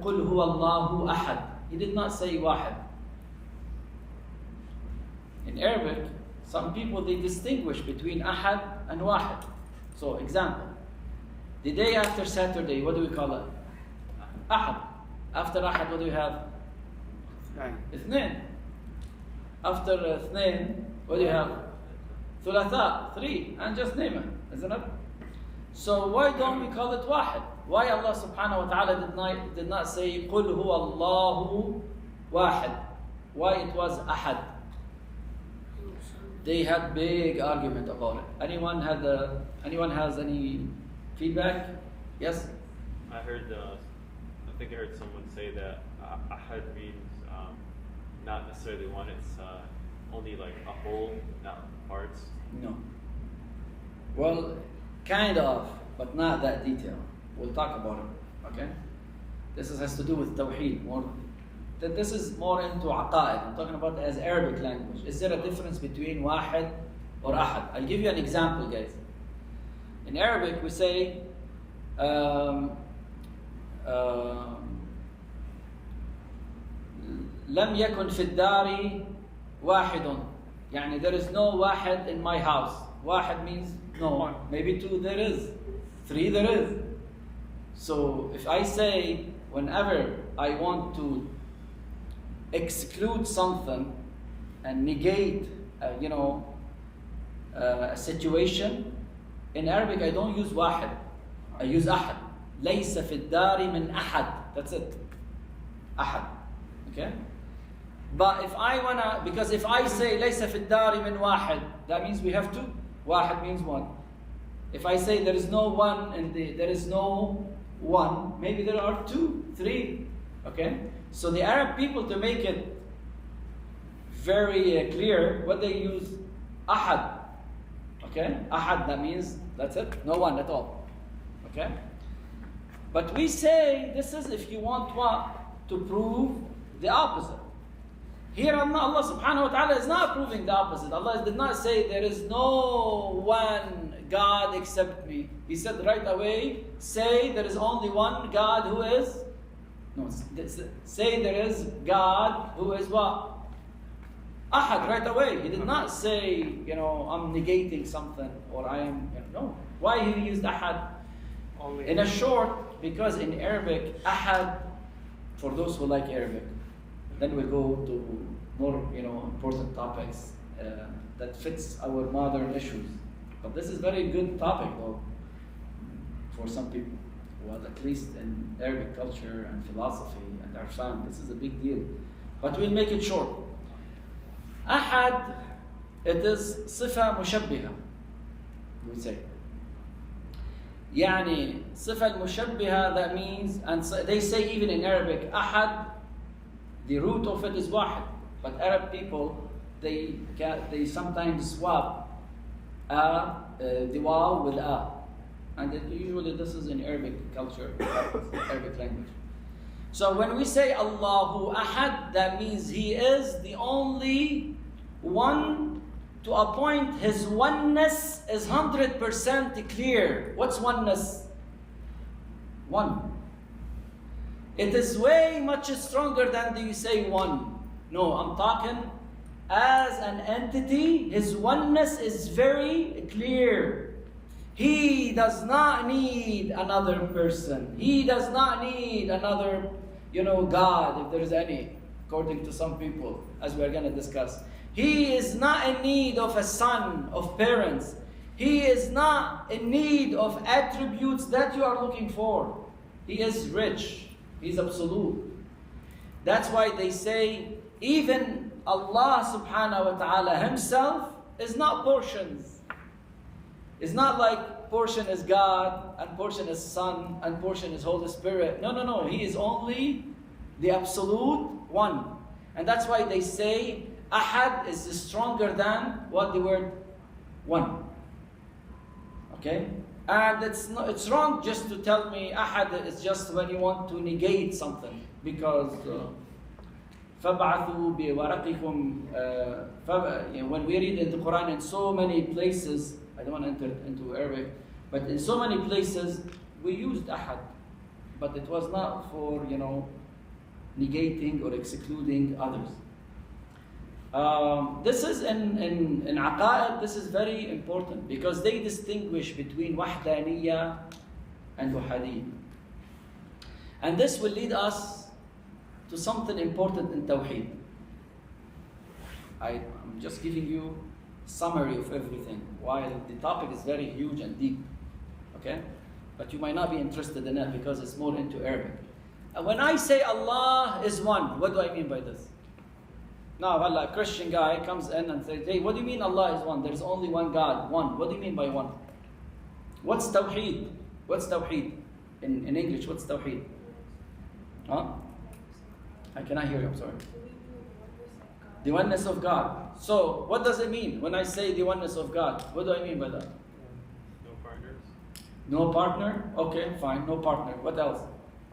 قُلْ هُوَ اللَّهُ أَحَدٌ. He did not say واحد. In Arabic, some people, they distinguish between ahad and wahid. So, example, the day after Saturday, what do we call it? Ahad. After ahad, what do we have? Ithnain. After ithnain, what do you have? Thulatha, 3, and just name it, isn't it? So why don't we call it wahid? Why Allah subhanahu wa ta'ala did not say قُلْ هُوَ اللَّهُ وَاحِدٌ? Why it was ahad? They had big argument about it. Anyone has any feedback? Yes? I think I heard someone say that ahad means not necessarily one, it's only like a whole, not parts. No. Well, kind of, but not that detail. We'll talk about it, okay? This has to do with tawheed more. This is more into aqa'id. I'm talking about it as Arabic language. Is there a difference between wahid or ahad? I'll give you an example, guys. In Arabic, we say لم يكن في الدار واحد. يعني there is no واحد in my house. واحد means no. Maybe 2 there is. 3 there is. So if I say whenever I want to exclude something and negate a situation, in Arabic I don't use واحد, I use أحد. ليس في الدار من أحد. That's it. أحد. Okay? But if I wanna, because if I say ليس في الدار من واحد, that means we have 2. واحد means 1. If I say there is no one there is no 1, maybe there are 2, 3. Okay? So the Arab people, to make it very clear, what they use, ahad. Okay? Ahad, that means that's it, no one at all. Okay? But we say this is if you want what? To prove the opposite. Here Allah subhanahu wa ta'ala is not proving the opposite. Allah did not say there is no one God except me. He said right away, say there is only one God who is, say there is God who is what? Ahad, right away. He did not say, I'm negating something or I am, no. Why he used ahad? In a short, because in Arabic, ahad, for those who like Arabic, then we'll go to more, important topics that fits our modern issues. But this is very good topic, though, for some people. Well, at least in Arabic culture and philosophy and Arfan, this is a big deal. But we'll make it short. Ahad, it is صفة مشبهة, we say. يعني صفة المشبهة, that means, and they say even in Arabic, ahad, the root of it is wahid. But Arab people, they sometimes swap the waw with a. And usually this is in Arabic culture, Arabic language. So when we say Allahu Ahad, that means He is the only one. To a point, His oneness is 100% clear. What's oneness? One. It is way much stronger than you say one. No, I'm talking as an entity. His oneness is very clear. He does not need another person. He does not need another, God, if there is any, according to some people, as we're going to discuss. He is not in need of a son, of parents. He is not in need of attributes that you are looking for. He is rich. He's absolute. That's why they say even Allah subhanahu wa ta'ala Himself is not portions. It's not like portion is God, and portion is Son, and portion is Holy Spirit. No. He is only the absolute one. And that's why they say Ahad is stronger than what the word one. Okay? And it's wrong just to tell me Ahad is just when you want to negate something. Because فَبْعَثُوا بِوَرَقِكُمْ when we read in the Quran in so many places, I don't want to enter into Arabic, but in so many places we used Ahad. but it was not for, negating or excluding others. This is in Aqa'id, this is very important because they distinguish between Wahdaniyya and Wahadiyya. And this will lead us to something important in Tawheed. I'm just giving you a summary of everything, while the topic is very huge and deep. Okay? But you might not be interested in it because it's more into Arabic. When I say Allah is one, what do I mean by this? Now, a Christian guy comes in and says, hey, what do you mean Allah is one? There's only one God, one. What do you mean by one? What's Tawheed? What's Tawheed? In English, what's Tawheed? Huh? I cannot hear you, I'm sorry. The oneness of God. So, what does it mean when I say the oneness of God? What do I mean by that? No partners. No partner? Okay, fine, no partner. What else?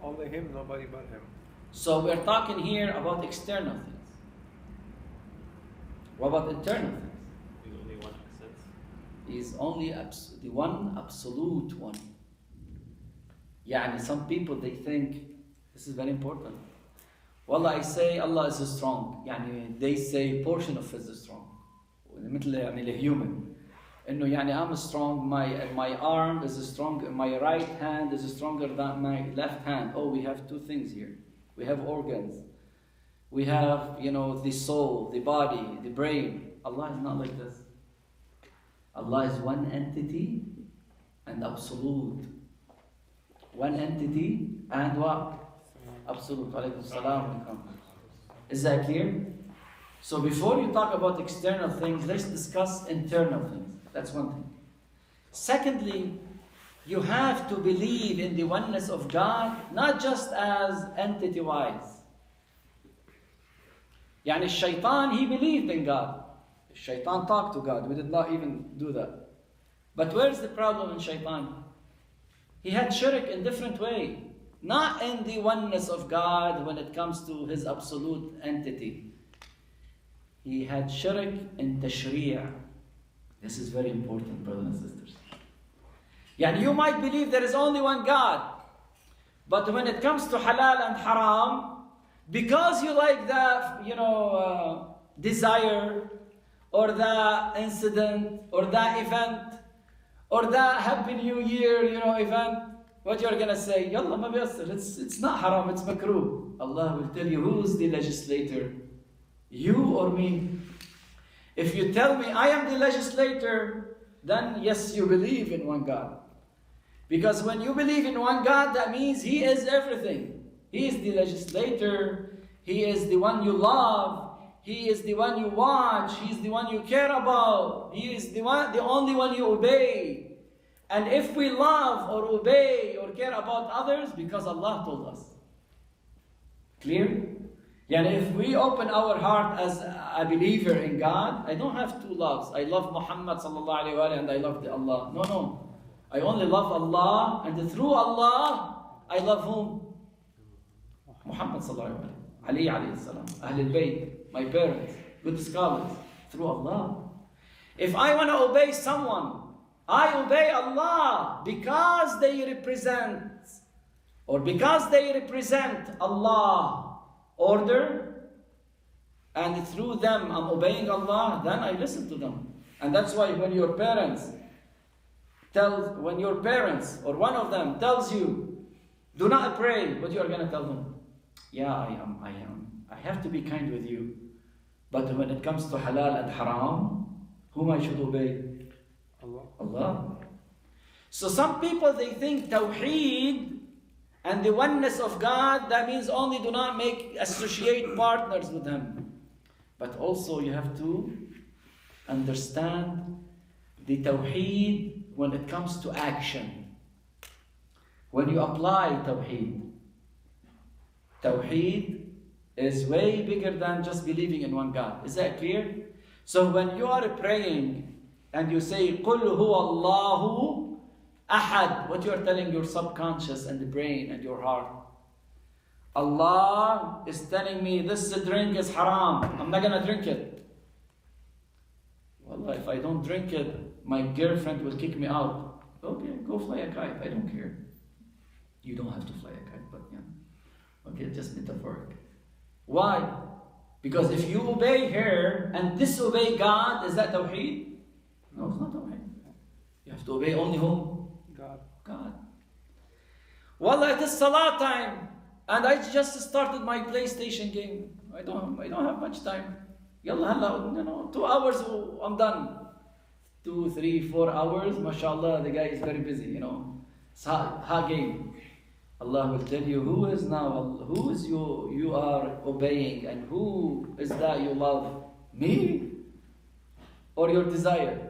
Only Him, nobody but Him. So we're talking here about external things. What about internal things? He's only one sense. He's only the one absolute one. Some people, they think, this is very important. Wallah, I say Allah is strong. They say portion of His is strong. مثل الhuman. I'm strong, my arm is strong, my right hand is stronger than my left hand. Oh, we have two things here. We have organs. We have, the soul, the body, the brain. Allah is not like this. Allah is one entity and absolute. One entity and what? Absolute. Alaykum salam. Is that clear? So before you talk about external things, let's discuss internal things. That's one thing. Secondly, you have to believe in the oneness of God, not just as entity-wise. Shaitan, he believed in God. Shaitan talked to God. We did not even do that. But where's the problem in Shaitan? He had shirk in different way. Not in the oneness of God when it comes to His absolute entity. He had shirk in tashri'ah. This is very important, brothers and sisters. You might believe there is only one God, but when it comes to halal and haram, because you like the desire, or the incident, or the event, or the Happy New Year event, what you're gonna say? Yalla ma biyasir. It's not haram, it's makruh. Allah will tell you, who's the legislator? You or me? If you tell me I am the legislator, then yes, you believe in one God. Because when you believe in one God, that means He is everything. He is the legislator. He is the one you love. He is the one you watch. He is the one you care about. He is the only one you obey. And if we love or obey or care about others, because Allah told us. Clear? If we open our heart as a believer in God, I don't have two loves. I love Muhammad sallallahu alaihi wasallam and I love Allah. No. I only love Allah, and through Allah, I love whom? Muhammad sallallahu alaihi wasallam, Ali alayhi salam, Ahlul Bayt, my parents, good scholars, through Allah. If I want to obey someone, I obey Allah because they represent Allah order, and through them I'm obeying Allah, then I listen to them. And that's why when your parents or one of them tells you, do not pray, what you are going to tell them? Yeah, I am. I have to be kind with you. But when it comes to halal and haram, whom I should obey? Allah. So some people, they think Tawheed and the oneness of God, that means only do not associate partners with Him. But also you have to understand the Tawheed when it comes to action. When you apply Tawheed is way bigger than just believing in one God. Is that clear? So when you are praying and you say, قُلْ هُوَ اللَّهُ أَحَدٌ, what you are telling your subconscious and the brain and your heart. Allah is telling me this drink is haram. I'm not going to drink it. Wallah, if I don't drink it, my girlfriend will kick me out. Okay, go fly a kite. I don't care. You don't have to fly a kite, but yeah. Okay, just metaphoric. Why? Because if you obey her and disobey God, is that tawheed? No, it's not tawheed. You have to obey only whom? God. Wallah, it is salah time, and I just started my PlayStation game. I don't have much time. Yalla, 2 hours, I'm done. 2, 3, 4 hours, mashallah, the guy is very busy, It's hard game. Allah will tell you who is you are obeying, and who is that you love? Me? Or your desire?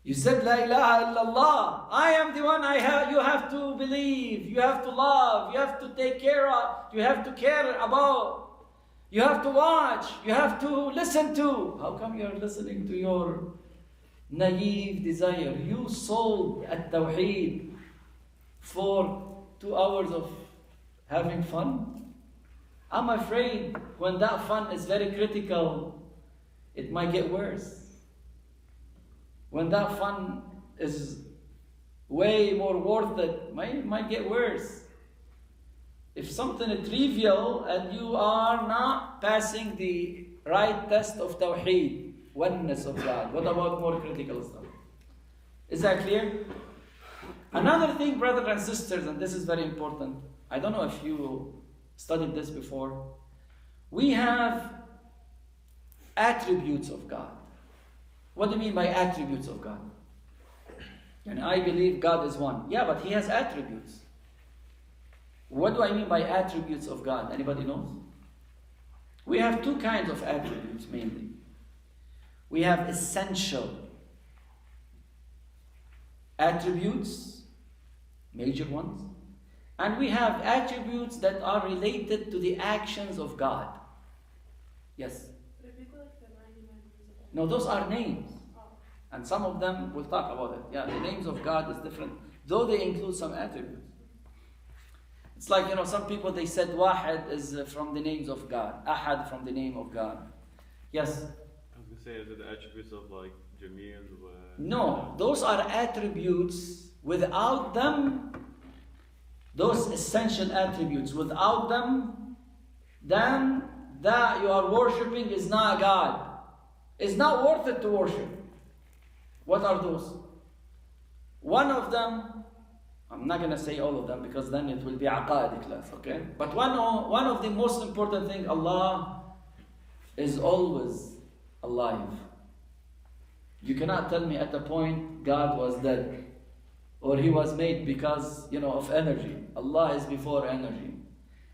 You said La ilaha illallah. I am the one you have to believe, you have to love, you have to take care of, you have to care about, you have to watch, you have to listen to. How come you are listening to your naive desire? You sold at-tawheed for 2 hours of having fun. I'm afraid when that fun is very critical, it might get worse. When that fun is way more worth it, might get worse. If something is trivial and you are not passing the right test of tawheed, oneness of God, what about more critical stuff? Is that clear? Another thing, brothers and sisters, and this is very important, I don't know if you studied this before, we have attributes of God. What do you mean by attributes of God? And I believe God is one. Yeah, but He has attributes. What do I mean by attributes of God? Anybody knows? We have 2 kinds of attributes mainly. We have essential attributes, major ones, and we have attributes that are related to the actions of God. Yes? No, those are names. And some of them, we'll talk about it. Yeah, the names of God is different, though they include some attributes. It's like, some people, they said Wahid is from the names of God. Ahad from the name of God. Yes? I was going to say, is it the attributes of like Jameel? No, those are attributes. Without them, those essential attributes, without them, then that you are worshipping is not God. It's not worth it to worship. What are those? One of them, I'm not going to say all of them because then it will be aqaid class, okay? But one of the most important things, Allah is always alive. You cannot tell me at a point God was dead or He was made because, of energy. Allah is before energy.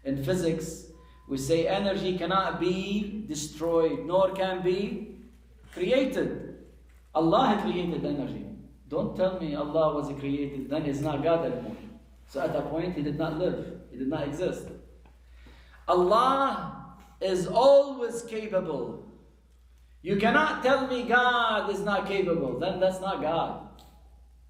In physics, we say energy cannot be destroyed nor can be created. Allah created energy. Don't tell me Allah was created, then He's not God anymore. So at that point, He did not live. He did not exist. Allah is always capable. You cannot tell me God is not capable, then that's not God.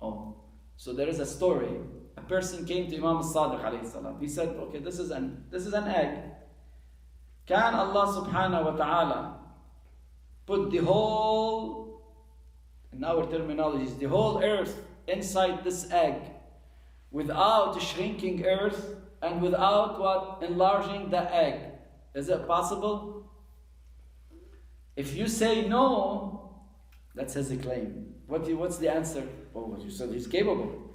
Oh, so there is a story. A person came to Imam al-Sadiq alayhi salam. He said, okay, this is an egg. Can Allah subhanahu wa ta'ala put the whole, in our terminologies, the whole earth inside this egg without shrinking earth and without enlarging the egg? Is it possible? If you say no, that's his claim. What's the answer? Well, you said He's capable.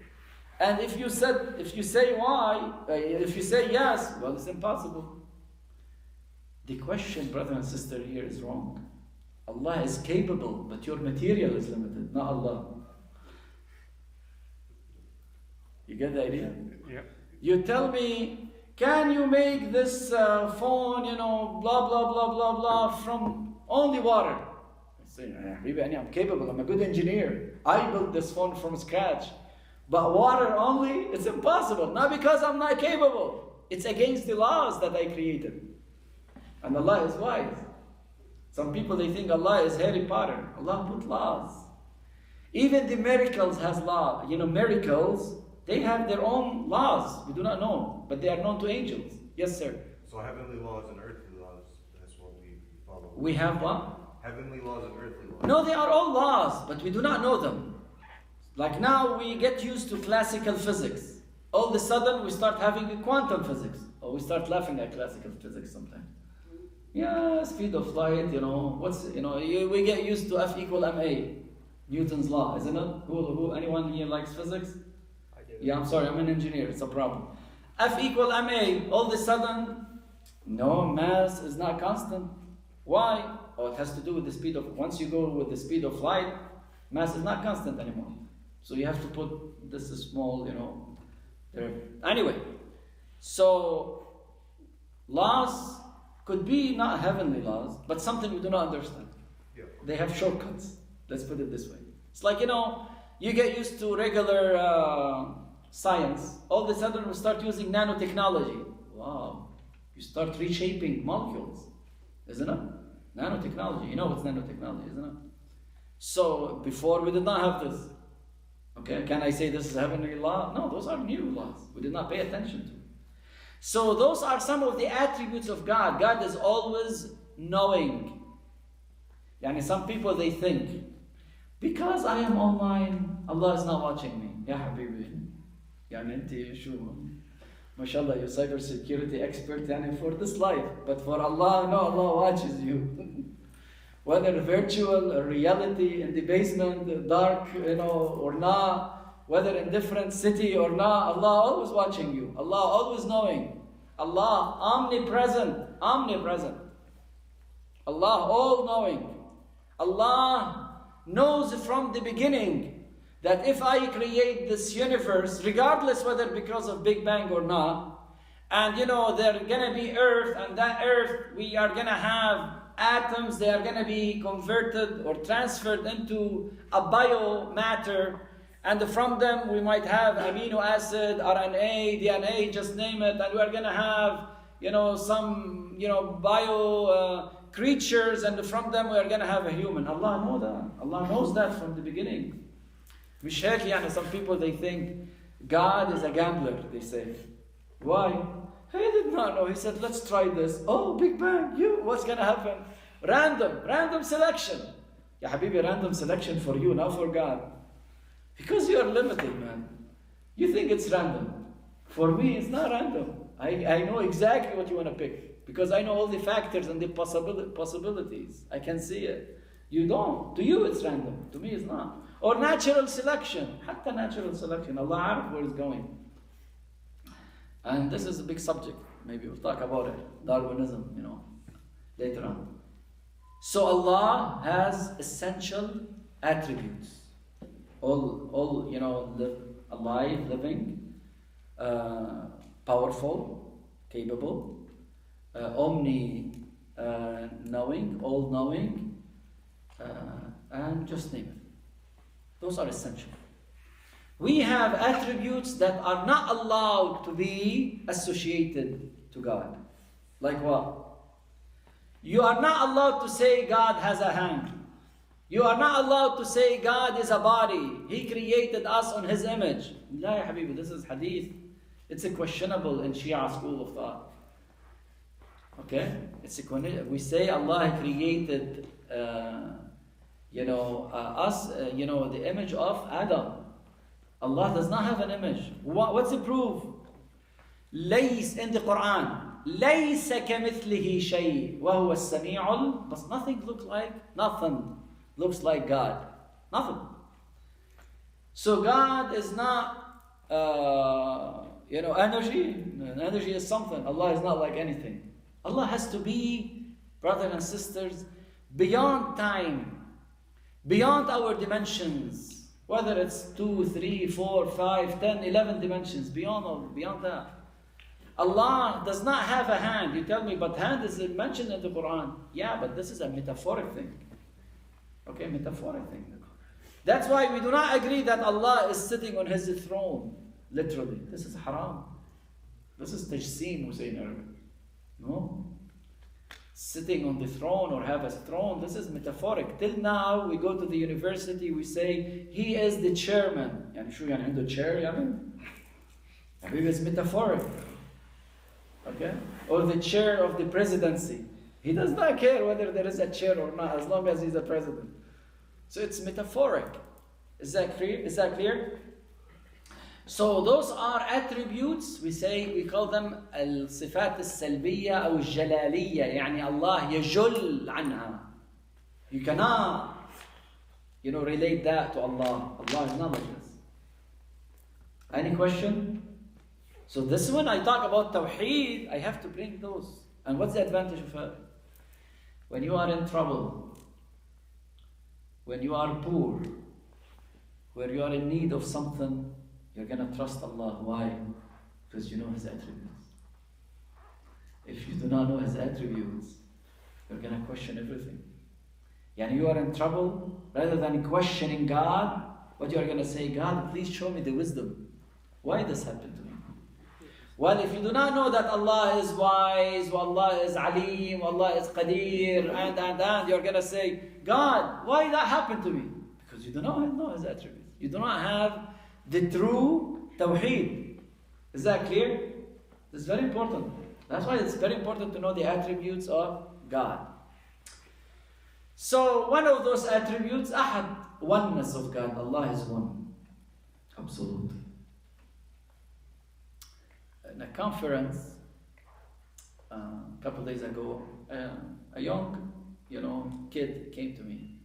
And if you say why, if you say yes, well, it's impossible. The question, brother and sister, here is wrong. Allah is capable, but your material is limited, not Allah. You get the idea? Yeah. You tell me, can you make this phone, blah, blah, blah, blah, blah, from only water? I say, I'm capable, I'm a good engineer. I built this phone from scratch. But water only, it's impossible. Not because I'm not capable. It's against the laws that I created. And Allah is wise. Some people, they think Allah is Harry Potter. Allah put laws. Even the miracles has law. Miracles, they have their own laws. We do not know, but they are known to angels. Yes, sir. So heavenly laws and earthly laws, that's what we follow. We have what? Heavenly laws and earthly laws. No, they are all laws, but we do not know them. Like now, we get used to classical physics. All of a sudden, we start having quantum physics. Or we start laughing at classical physics sometimes. Yeah, speed of light, we get used to F equal ma, Newton's law, isn't it? Anyone here likes physics? I do. Yeah, I'm sorry, I'm an engineer, it's a problem. F equal ma, all of a sudden, no, mass is not constant. Why? Oh, it has to do with the speed of, once you go with the speed of light, mass is not constant anymore. So you have to put this small, there. Anyway, so laws could be not heavenly laws, but something we do not understand. Yeah. They have shortcuts. Let's put it this way. It's like, you get used to regular science. All of a sudden we start using nanotechnology. Wow. You start reshaping molecules, isn't it? Nanotechnology. You know what's nanotechnology, isn't it? So before we did not have this. Okay, can I say this is a heavenly law? No, those are new laws. We did not pay attention to. So those are some of the attributes of God. God is always knowing. Some people, they think, because I am online, Allah is not watching me. Ya Habibi. Inti shu, mashallah, you're cyber security expert for this life. But for Allah, no, Allah watches you. Whether virtual or reality, in the basement, dark, or not, whether in different city or not, Allah always watching you. Allah always knowing. Allah omnipresent. Allah all knowing. Allah knows from the beginning that if I create this universe, regardless whether because of Big Bang or not, and there's gonna be Earth, and that Earth we are gonna have atoms, they are going to be converted or transferred into a biomatter, and from them we might have amino acid, RNA, DNA, just name it, and we are going to have some bio creatures, and from them we are going to have a human. Allah knows that. Allah knows that from the beginning. Some people, they think God is a gambler, they say. Why? He did not know. He said, let's try this. Oh, Big Bang, what's going to happen? Random selection. Ya Habibi, random selection for you, not for God. Because you are limited, man. You think it's random. For me, it's not random. I know exactly what you want to pick. Because I know all the factors and the possibilities. I can see it. You don't. To you, it's random. To me, it's not. Or natural selection. Hatta natural selection. Allah knows where it's going. And this is a big subject. Maybe we'll talk about it. Darwinism, later on. So Allah has essential attributes. All alive, living, powerful, capable, knowing, all knowing, and just name it. Those are essential. We have attributes that are not allowed to be associated to God. Like what? You are not allowed to say God has a hand. You are not allowed to say God is a body. He created us on His image. La ya Habibi, this is hadith. It's a questionable in Shia school of thought. Okay? We say Allah created us, the image of Adam. Allah does not have an image. What's the proof? ليس in the Quran. ليس كمثله شيء وهو السميع but nothing looks like God. Nothing. So God is not energy. Energy is something. Allah is not like anything. Allah has to be, brothers and sisters, beyond time, beyond our dimensions. Whether it's 2, 3, 4, 5, 10, 11 dimensions, beyond that. Allah does not have a hand. You tell me, but hand is mentioned in the Quran. Yeah, but this is a metaphoric thing. Okay, metaphoric thing. That's why we do not agree that Allah is sitting on His throne, literally. This is haram. This is tajseem, we say in Arabic. No? Sitting on the throne or have a throne, this is metaphoric. Till now, we go to the university, we say, he is the chairman. يعني شو يعني عنده chair يعني? Maybe it's metaphoric. Okay? Or the chair of the presidency. He does not care whether there is a chair or not, as long as he's a president. So it's metaphoric. Is that clear? So those are attributes, we call them الصفات السلبية أو الجلالية, يعني الله يجل عنها. You cannot, relate that to Allah. Allah is not like this. Any question? So this when I talk about Tawheed, I have to bring those. And what's the advantage of it? When you are in trouble, when you are poor, where you are in need of something, you're going to trust Allah. Why? Because you know His attributes. If you do not know His attributes, you're going to question everything. Yani you are in trouble, rather than questioning God, what you are going to say, God, please show me the wisdom. Why this happened to me? Well, if you do not know that Allah is wise, Allah is Alim, Allah is Qadir, and, you're going to say, God, why that happened to me? Because you do not know His attributes. You do not have the true Tawheed. Is that clear? This is very important. That's why it's very important to know the attributes of God. So one of those attributes, Ahad, oneness of God. Allah is one. Absolute. In a conference, a couple days ago, a young, kid came to me.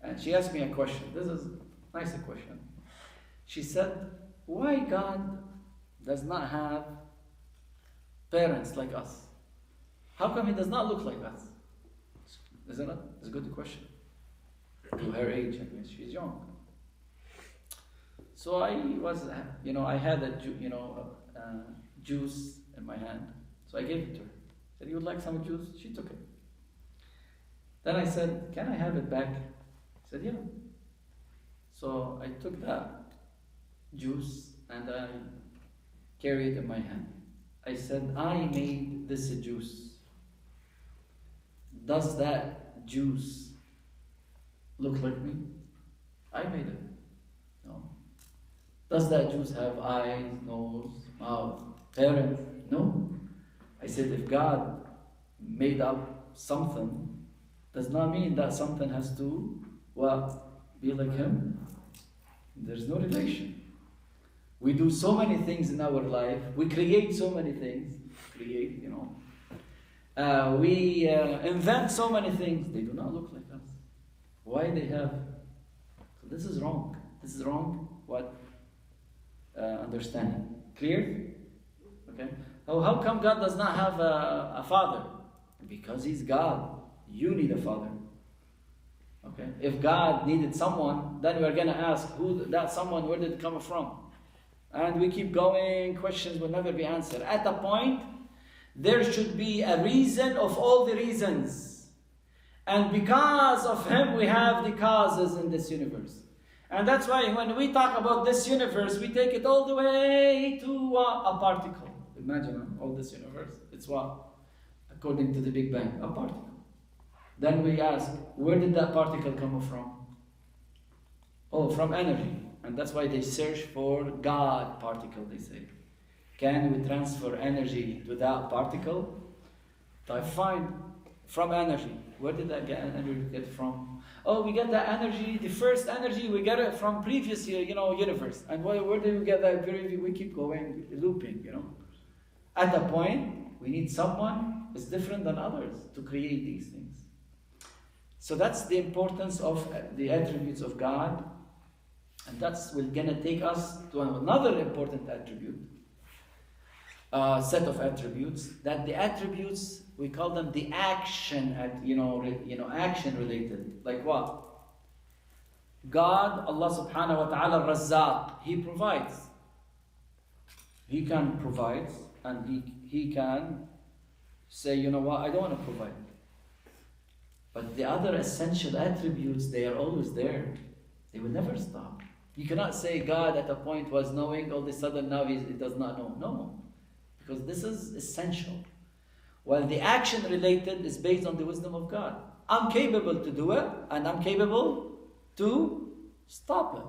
And she asked me a question. This is a nice question. She said, why God does not have parents like us? How come He does not look like us? Isn't it? It's a good question. To her age, I mean, she's young. So I was, I had a juice in my hand. So I gave it to her. I said, you would like some juice? She took it. Then I said, can I have it back? She said, yeah. So I took that juice and I carried it in my hand. I said, I made this juice. Does that juice look like me? I made it. No. Does that juice have eyes, nose, mouth, parents? No. I said, if God made up something, does not mean that something has to, be like Him. There's no relation. We do so many things in our life. We create so many things. We invent so many things. They do not look like us. Why they have? So this is wrong. This is wrong. What? Understanding. Clear? Okay. How come God does not have a father? Because He's God. You need a father. Okay. If God needed someone, then we're going to ask who that someone, where did it come from? And we keep going, questions will never be answered. At a point, there should be a reason of all the reasons. And because of Him, we have the causes in this universe. And that's why when we talk about this universe, we take it all the way to a particle. Imagine all this universe. It's what? According to the Big Bang, a particle. Then we ask, where did that particle come from? Oh, from energy. And that's why they search for God particle, they say. Can we transfer energy to that particle? Fine. From energy. Where did that energy get from? Oh, we get that energy, the first energy, we get it from previous universe. And where did we get that? We keep going, looping, At a point, we need someone who's different than others to create these things. So that's the importance of the attributes of God. And that's going to take us to another important attribute, set of attributes. That the attributes, we call them the action, action related. Like what? God, Allah subhanahu wa ta'ala, Razzaq, He provides. He can provide, and He can say, I don't want to provide. But the other essential attributes, they are always there. They will never stop. You cannot say God at a point was knowing, all of a sudden now He does not know. No, because this is essential. While the action related is based on the wisdom of God. I'm capable to do it, and I'm capable to stop it.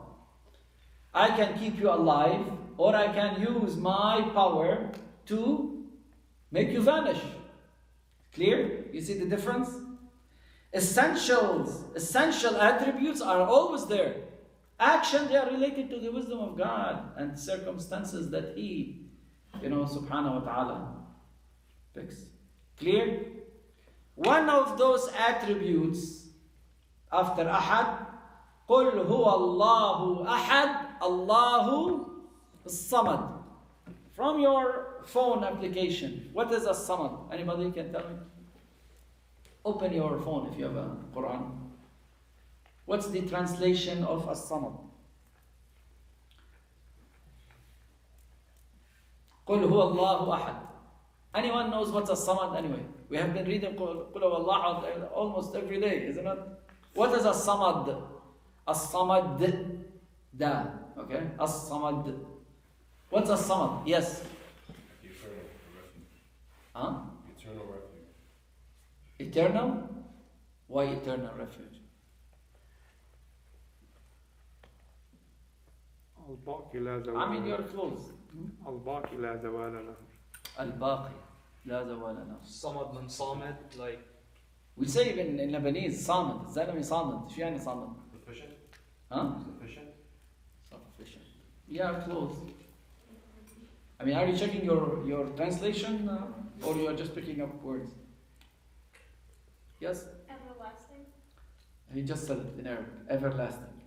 I can keep you alive, or I can use my power to make you vanish. Clear? You see the difference? Essential attributes are always there. Action, they are related to the wisdom of God and circumstances that He, subhanahu wa ta'ala picks. Clear? One of those attributes after ahad, قُلْ هُوَ اللَّهُ أَحَدٌ اللَّهُ الصَّمَدُ. From your phone application, what is as-samad? Anybody can tell me? Open your phone if you have a Quran. What's the translation of as-samad? قُلْ هُوَ اللَّهُ أَحَدٌ. Anyone knows what's as-samad anyway? We have been reading قُلْ هُوَ اللَّهُ almost every day, isn't it? What is as-samad? As-samad. Da. Okay? As-samad. What's as-samad? Yes. Eternal refuge. Huh? Eternal refuge. Eternal? Why eternal refuge? الباقي لا زوال I mean, you're close. الباقي لا زوال له. Al-Baqi. La zawala lahu. Samad من صامد, like We say even in Lebanese, صامد. الزلمة صامد. شو يعني صامد? Sufficient? Huh? Sufficient? Sufficient. Yeah, close. I mean, are you checking your translation or you are just picking up words? Yes? Everlasting. He just said it in Arabic. Everlasting.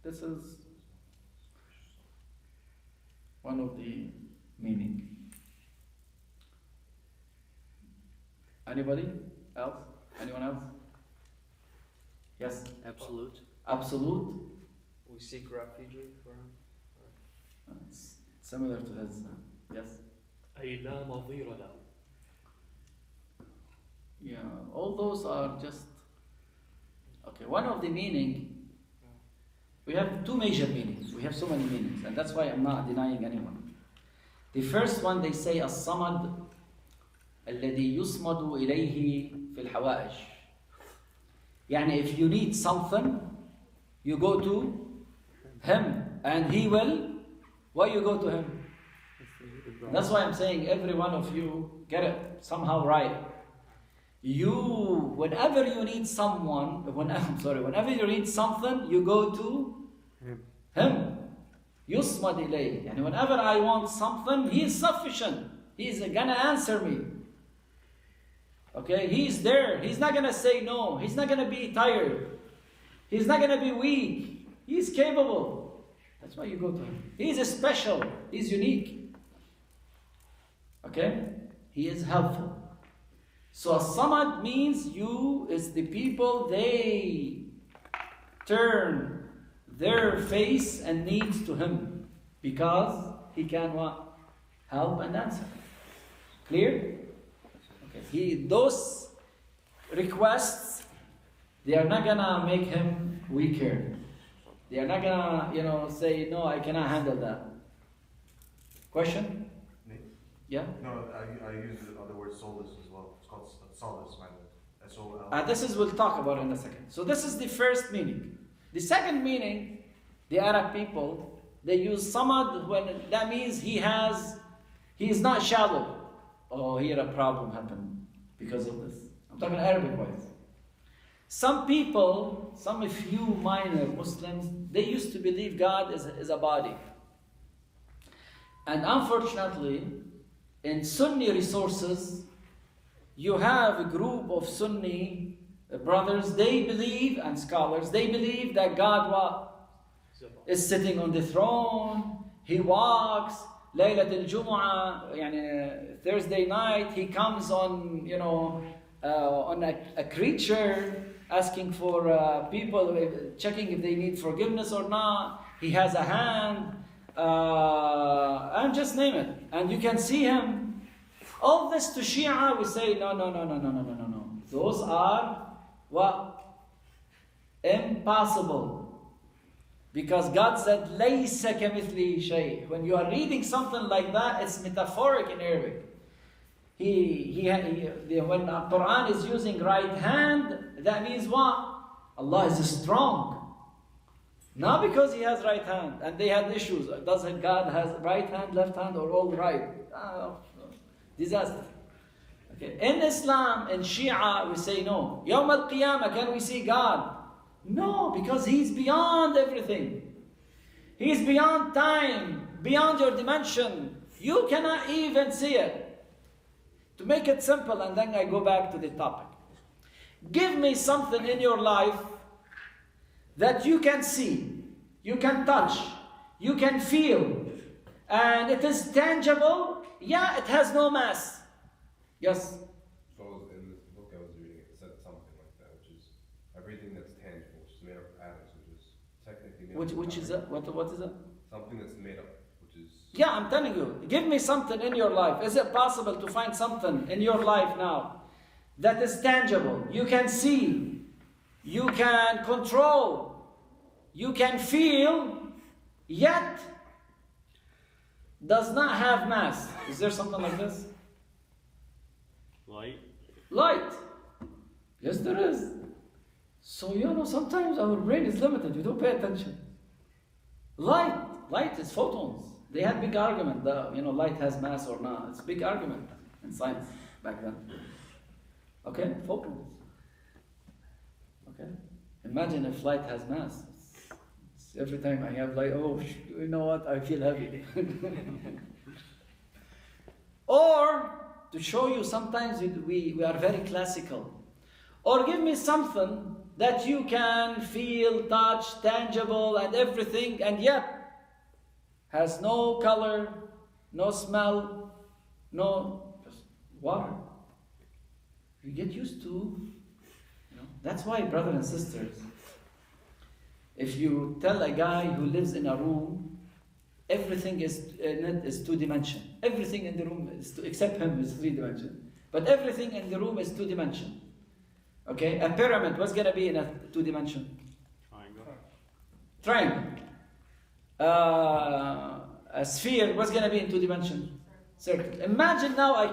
This is one of the meaning. Anybody else? Anyone else? Yes? absolute. Absolute. We seek refuge for him. It's similar to his. Yes? أي لا نظير له. Yeah, all those are just. Okay, one of the meaning. We have two major meanings. We have so many meanings, and that's why I'm not denying anyone. The first one, they say الصمد الذي يصمد إليه في الحوائج. يعني if you need something, you go to him, and he will. Why you go to him? That's why I'm saying every one of you get it somehow right. You, whenever you need someone, whenever you need something, you go to him. يصمد إليه. يعني whenever I want something, he is sufficient. He is gonna answer me. Okay, he's there. He's not gonna say no. He's not gonna be tired. He's not gonna be weak. He's capable. That's why you go to him. He's special. He's unique. Okay? He is helpful. So as-samad means you is the people, they turn their face and needs to him because he can what? Help and answer. Clear? Okay. Those requests, they are not gonna make him weaker. They are not gonna, say, no, I cannot handle that. Question? Yeah? No, I use the other word solace as well. It's called solace, my bad. S-O-L. This is, we'll talk about in a second. So this is the first meaning. The second meaning, the Arab people, they use samad when that means he is not shallow. Oh, here a problem happened because of this. I'm talking Arabic wise. Some people, some few minor Muslims, they used to believe God is a body. And unfortunately, in Sunni resources, you have a group of Sunni brothers, they believe, and scholars, they believe that God is sitting on the throne, He walks, Laylat al-Jumu'ah, Thursday night, He comes on, on a creature, asking for people, checking if they need forgiveness or not. He has a hand, and just name it. And you can see Him. All this to Shia, we say, no. Those are what? Impossible. Because God said, لَيْسَ كَمِثْلِهِ شَيْءٍ. When you are reading something like that, it's metaphoric in Arabic. When the Quran is using right hand, that means what? Allah is strong. Not because He has right hand. And they had issues. Does God has right hand, left hand, or all right? Disaster. Okay. In Islam, in Shia, we say no. Yawm al-Qiyamah, can we see God? No, because He's beyond everything. He's beyond time, beyond your dimension. You cannot even see it. To make it simple, and then I go back to the topic. Give me something in your life that you can see, you can touch, you can feel, and it is tangible. Yeah, it has no mass. Yes? So in this book I was reading, it said something like that, which is everything that's tangible, which is made up of atoms, which is technically made up of Which is it? What is it? something that's made up, which is Yeah, I'm telling you. Give me something in your life. Is it possible to find something in your life now that is tangible? You can see, you can control, you can feel, yet does not have mass. Is there something like this? Light. Light. Yes, there is. So, sometimes our brain is limited. We don't pay attention. Light. Light is photons. They had big argument that, light has mass or not. It's a big argument in science back then. Okay? Photons. Okay? Imagine if light has mass. Every time I have light, you know what? I feel heavy. Or, to show you, sometimes we are very classical. Or give me something that you can feel, touch, tangible, and everything, and yet has no color, no smell, just water. You get used to, That's why, brothers and sisters, if you tell a guy who lives in a room, everything is two-dimension. Everything in the room, except him, is three-dimension. But everything in the room is two-dimension. Okay? A pyramid, what's going to be in a two-dimension? Triangle. A sphere, what's going to be in two-dimension? Circle. Imagine now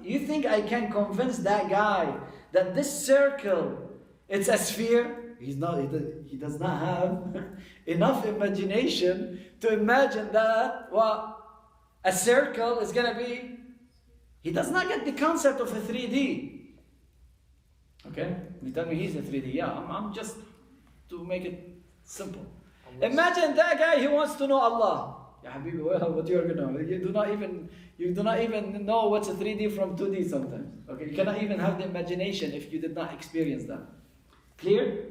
you think I can convince that guy that this circle, it's a sphere? He does not have enough imagination to imagine that a circle is going to be. He does not get the concept of a 3D. Okay? You tell me he's a 3D. Yeah, I'm just to make it simple. Imagine that guy, he wants to know Allah. Ya Habibi, what you're going to know. You do not even know what's a 3D from 2D sometimes. Okay? You cannot even have the imagination if you did not experience that. Clear?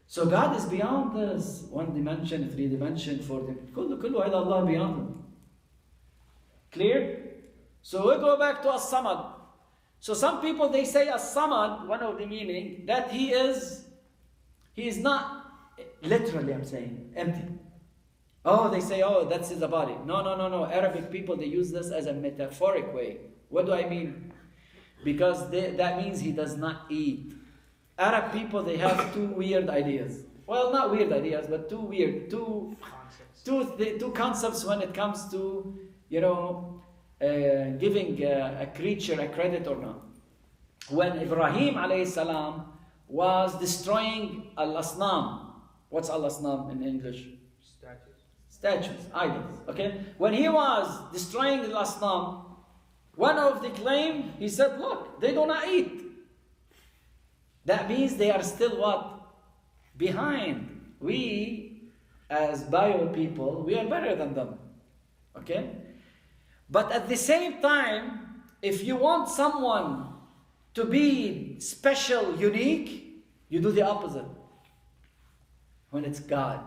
So God is beyond this 1 dimension, 3 dimension, 4 dimension. Kullu ila Allah beyond him. Clear? So we go back to As-Samad. So some people, they say As-Samad, one of the meaning, that he is not, literally I'm saying, empty. They say, that's his body. No. Arabic people, they use this as a metaphoric way. What do I mean? Because that means he does not eat. Arab people, they have two weird ideas. Well, not weird ideas, but two concepts when it comes to, giving a creature a credit or not. When Ibrahim alayhi salam was destroying Al-Asnam. What's Al-Asnam in English? Statues, idols. Okay? When he was destroying Al-Asnam, one of the claim, he said, look, they do not eat. That means they are still what? Behind. We, as bio people, we are better than them. Okay? But at the same time, if you want someone to be special, unique, you do the opposite. When it's God.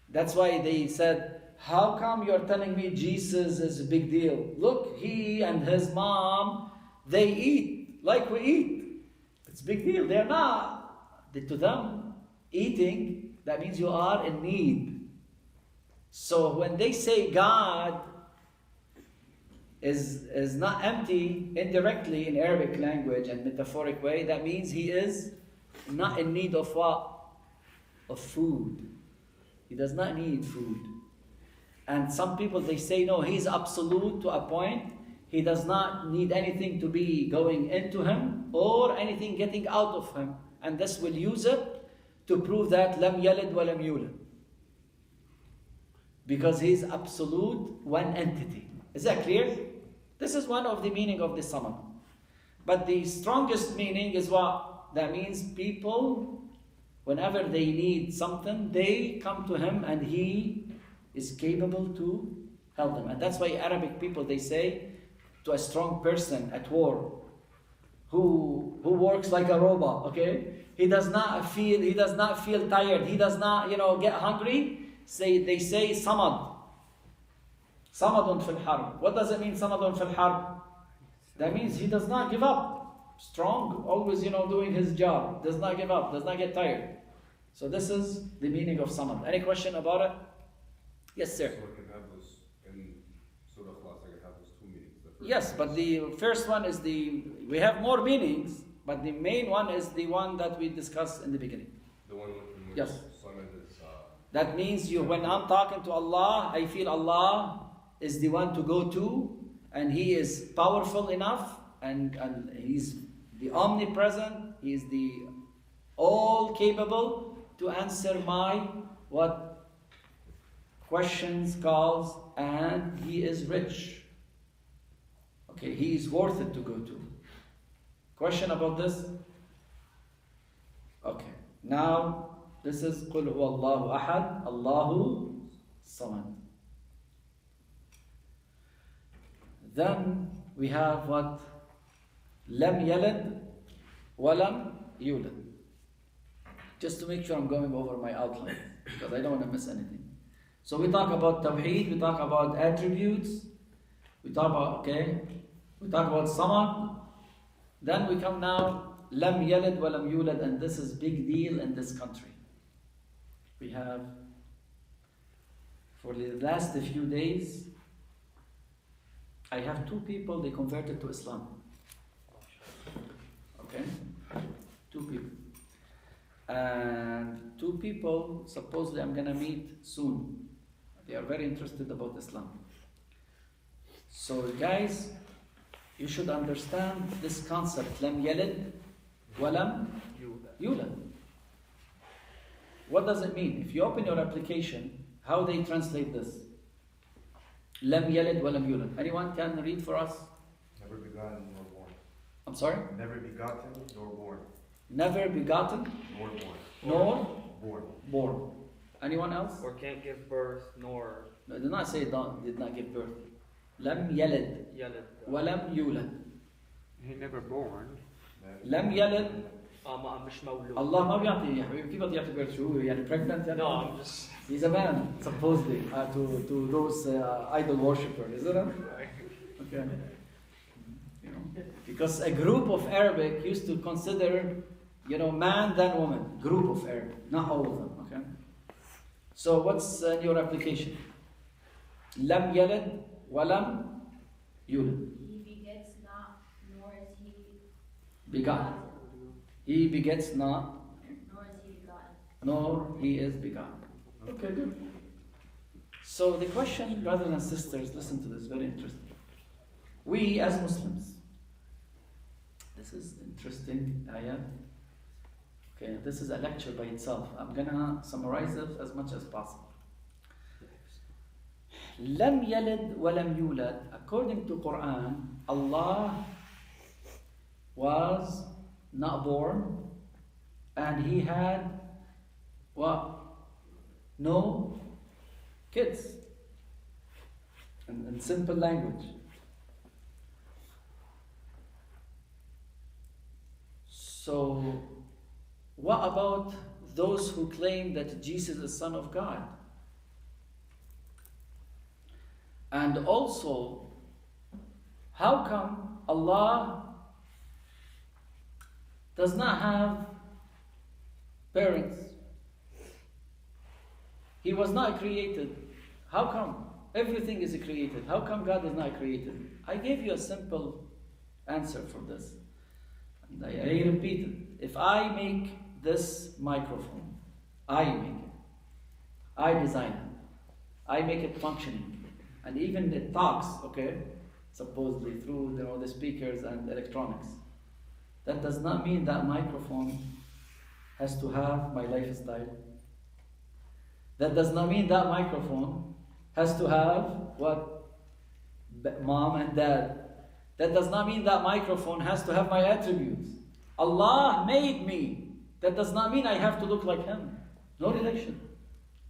That's why they said, how come you're telling me Jesus is a big deal? Look, he and his mom, they eat like we eat. It's a big deal. They're not. To them, eating, that means you are in need. So when they say God is not empty, indirectly in Arabic language and metaphoric way, that means he is not in need of what? Of food. He does not need food. And some people, they say, no, he's absolute to a point. He does not need anything to be going into him or anything getting out of him. And this will use it to prove that lam yalid wa lam yulad. Because he's absolute, one entity. Is that clear? This is one of the meaning of the Samad. But the strongest meaning is what? That means people, whenever they need something, they come to him and he is capable to help them. And that's why Arabic people, they say to a strong person at war who works like a robot, okay? He does not feel tired. He does not, get hungry. They say samad. Samadun fil harb. What does it mean, samadun fil harb? That means he does not give up. Strong, always, doing his job. Does not give up, does not get tired. So this is the meaning of samad. Any question about it? Yes, sir. So I can have those, in Surah Ikhlas, I can have those two meanings. The first Yes, one but is- the first one is we have more meanings, but the main one is the one that we discussed in the beginning. The one in which Yes. Samad is, That means when I'm talking to Allah, I feel Allah is the one to go to, and He is powerful enough, and He's the omnipresent, He is the all capable to answer my questions, calls, and He is rich. Okay, He is worth it to go to. Question about this? Okay, now this is قُلْ هُوَ اللَّهُ أَحَدٌ اللَّهُ صَمَدٌ. Then we have what? لَمْ يَلِدْ وَلَمْ يُولَدْ. Just to make sure I'm going over my outline, because I don't want to miss anything. So we talk about Tawheed, we talk about attributes, we talk about Samad. Then we come now, Lam Yalid wa Lam Yulad, and this is big deal in this country. We have, for the last few days, I have two people, they converted to Islam. Okay? Two people. And two people, supposedly I'm going to meet soon. They are very interested about Islam. So guys, you should understand this concept, Lam Yalid wa Lam Yulad. What does it mean? If you open your application, how they translate this? Lam Yalid wa Lam Yulad. Anyone can read for us? Never begotten nor born. I'm sorry? Never begotten nor born. Never begotten Nor born. nor Born. born. Anyone else? Or can't give birth, nor No, it did not say did not give birth. Lam Yalid yalid. wa Lam Yulad. He never born. Lam Yalid. مش مولود. Allah ما بيعطي يا حبيبي كيف بده يعطي birth شو هو يعني pregnant يعني؟ No, I'm just. He's a man supposedly to those idol worshippers, isn't it? Okay. Because a group of Arabic used to consider, man then woman. Group of Arabic, not all of them. Okay. So what's in your application? Lam yalid wa lam yulad. He begets not, nor is he Begotten. He begets not, nor is he begotten. nor he is begotten. Okay, good. So the question, brothers and sisters, listen to this, very interesting. We as Muslims, this is interesting ayah. Okay, this is a lecture by itself. I'm gonna summarize it as much as possible. Lam yalid wa lam yulad. According to Quran, Allah was not born, and He had what? No kids. In simple language. So, what about those who claim that Jesus is Son of God? And also, how come Allah does not have parents? He was not created. How come? Everything is created. How come God is not created? I gave you a simple answer for this. And I repeat it. If I make this microphone, I make it. I design it. I make it functioning. And even it talks, okay, supposedly through the speakers and electronics. That does not mean that microphone has to have my lifestyle. That does not mean that microphone has to have what? Mom and dad. That does not mean that microphone has to have my attributes. Allah made me. That does not mean I have to look like Him. No relation.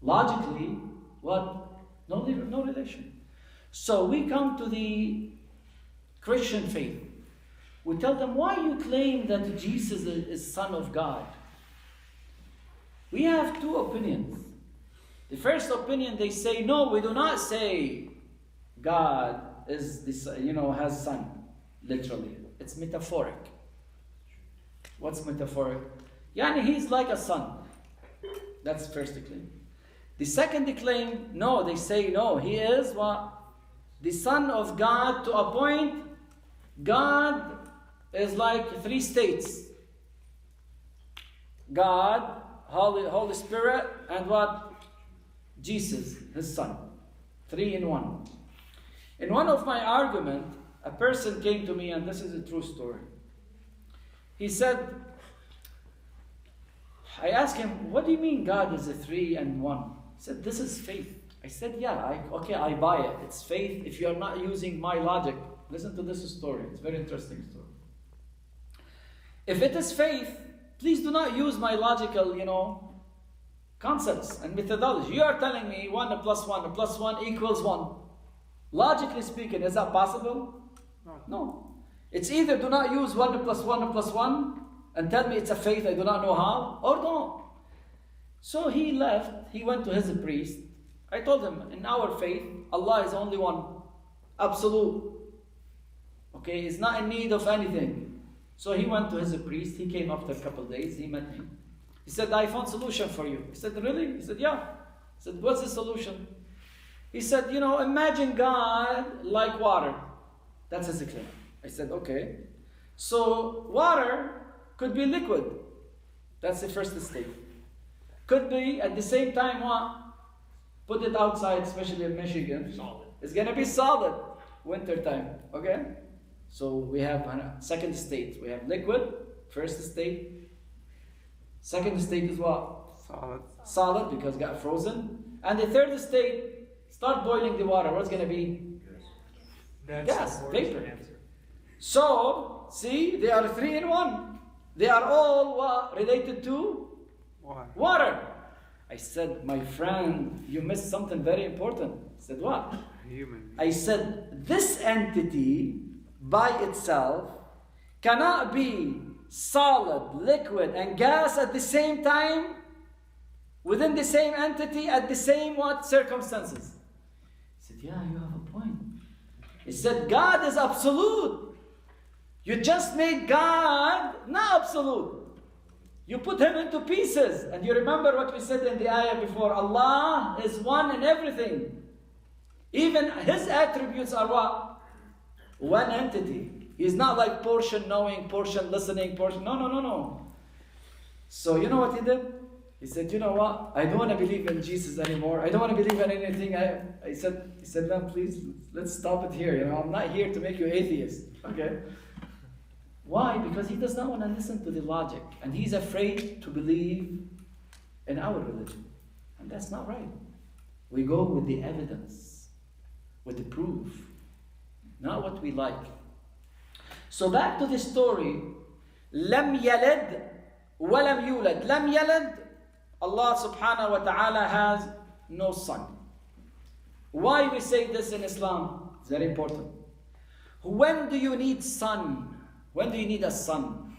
Logically, what? No relation. So we come to the Christian faith. We tell them, why you claim that Jesus is Son of God? We have two opinions. The first opinion, they say, no, we do not say God is this, has son, literally. It's metaphoric. What's metaphoric? Yani he's like a son. That's the first claim. The second claim, no, they say no, he is what? The Son of God, to a point. God is like three states. God, Holy Spirit, and what? Jesus, his Son. Three in one. In one of my arguments, a person came to me, and this is a true story. He said, I asked him, what do you mean God is a three and one? He said, this is faith. I said, yeah, I buy it. It's faith if you're not using my logic. Listen to this story. It's a very interesting story. If it is faith, please do not use my logical, concepts and methodology. You are telling me 1 plus 1 equals 1. Logically speaking, is that possible? No. It's either do not use 1 plus 1 and tell me it's a faith I do not know how, or don't. So he left. He went to his priest. I told him, in our faith, Allah is only one. Absolute. Okay, he's not in need of anything. So he went to his priest. He came after a couple of days. He met me. He said, I found a solution for you. He said, really? He said, yeah. He said, what's the solution? He said, imagine God like water. That's his claim. I said, okay. So water could be liquid. That's the first state. Could be at the same time what? Put it outside, especially in Michigan. Solid. It's going to be solid. Winter time. Okay? So we have a second state. We have liquid. First state. Second state is what? Solid. Solid because it got frozen. And the third state, start boiling the water. What's going to be? That's Gas, the vapor. answer. So, see, they are three in one. They are all what? Related to Why? water. I said, my friend, you missed something very important. I said, what? Human. I said, this entity by itself cannot be solid, liquid, and gas at the same time within the same entity at the same what circumstances. I said, yeah, you have a point. He said, God is absolute. You just made God not absolute. You put him into pieces. And you remember what we said in the ayah before. Allah is one in everything. Even his attributes are what? One entity. He's not like portion knowing, portion listening, portion. No. So you know what he did? He said, you know what? I don't want to believe in Jesus anymore. I don't want to believe in anything. He said, no, please, let's stop it here. I'm not here to make you atheist. Okay? Why? Because he does not want to listen to the logic. And he's afraid to believe in our religion. And that's not right. We go with the evidence, with the proof, not what we like. So back to the story. لم يلد ولم يولد. لم يلد, Allah subhanahu wa ta'ala has no son. Why we say this in Islam? It's very important. When do you need son? When do you need a son?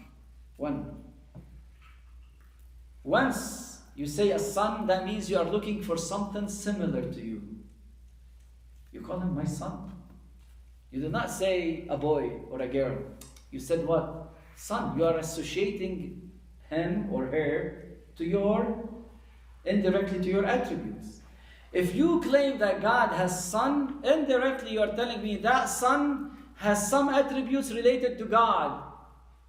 When? Once you say a son, that means you are looking for something similar to you. You call him my son. You do not say a boy or a girl. You said what? Son. You are associating him or her to indirectly to your attributes. If you claim that God has son, indirectly you are telling me that son has some attributes related to God.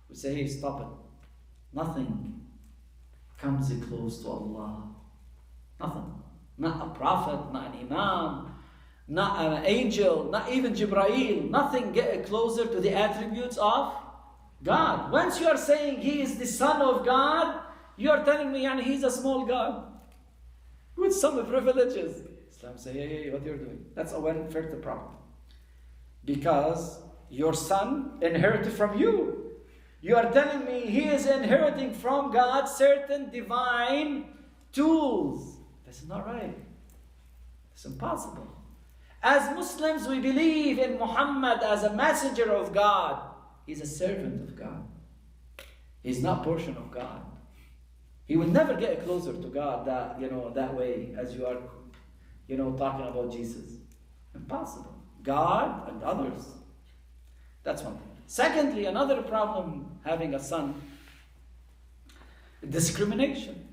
We say, hey, stop it. Nothing comes close to Allah. Nothing. Not a prophet, not an imam, not an angel, not even Jibreel. Nothing get closer to the attributes of God. Once you are saying he is the son of God, you are telling me he's a small God with some privileges. Islam say, hey, what you're doing? That's a one-third problem. Because your son inherited from you. You are telling me he is inheriting from God certain divine tools. This is not right. It's impossible. As Muslims, we believe in Muhammad as a messenger of God. He's a servant of God. He's not portion of God. He will never get closer to God that way as you are, talking about Jesus. Impossible. God and others. That's one thing. Secondly, another problem having a son, discrimination.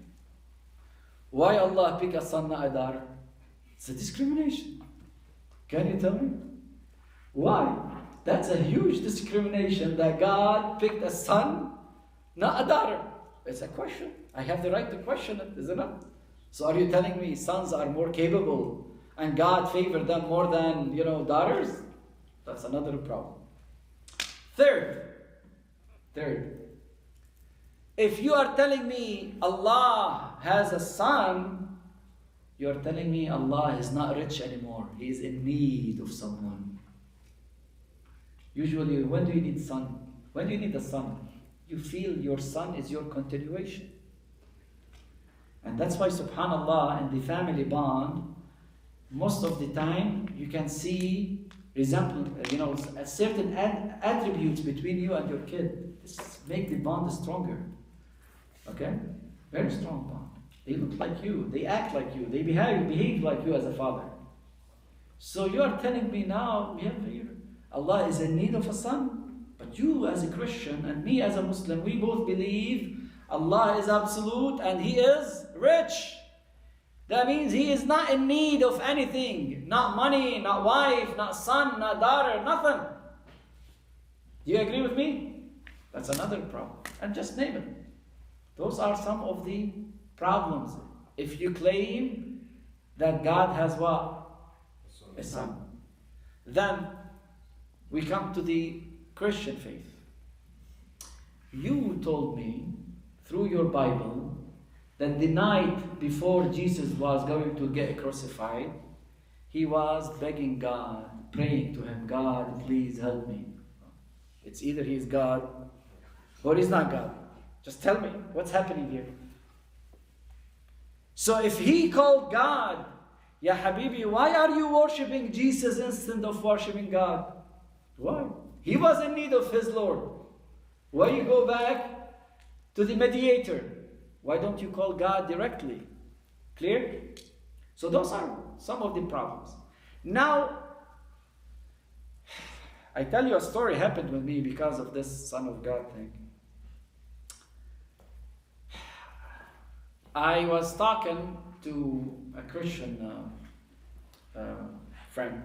Why Allah pick a son, not a daughter? It's a discrimination. Can you tell me? Why? That's a huge discrimination that God picked a son, not a daughter. It's a question. I have the right to question it, isn't it? So are you telling me sons are more capable and God favored them more than, daughters? That's another problem. Third, if you are telling me Allah has a son, you are telling me Allah is not rich anymore. He is in need of someone. Usually, when do you need son? When do you need a son? You feel your son is your continuation. And that's why, subhanAllah, in the family bond, most of the time you can see certain attributes between you and your kid. This make the bond stronger. Okay? Very strong bond. They look like you, they act like you, they behave like you as a father. So you are telling me now, Allah is in need of a son, but you as a Christian and me as a Muslim, we both believe Allah is absolute and He is rich. That means He is not in need of anything. Not money, not wife, not son, not daughter, nothing. Do you agree with me? That's another problem. And just name it. Those are some of the problems. If you claim that God has what? A son. Then we come to the Christian faith. You told me through your Bible that the night before Jesus was going to get crucified, He was begging God, praying to Him, God, please help me. It's either He is God or He's not God. Just tell me what's happening here. So if He called God, Ya Habibi, why are you worshipping Jesus instead of worshipping God? Why? He was in need of His Lord. Why you go back to the mediator? Why don't you call God directly? Clear? So those are some of the problems. Now, I tell you a story happened with me because of this Son of God thing. I was talking to a Christian friend,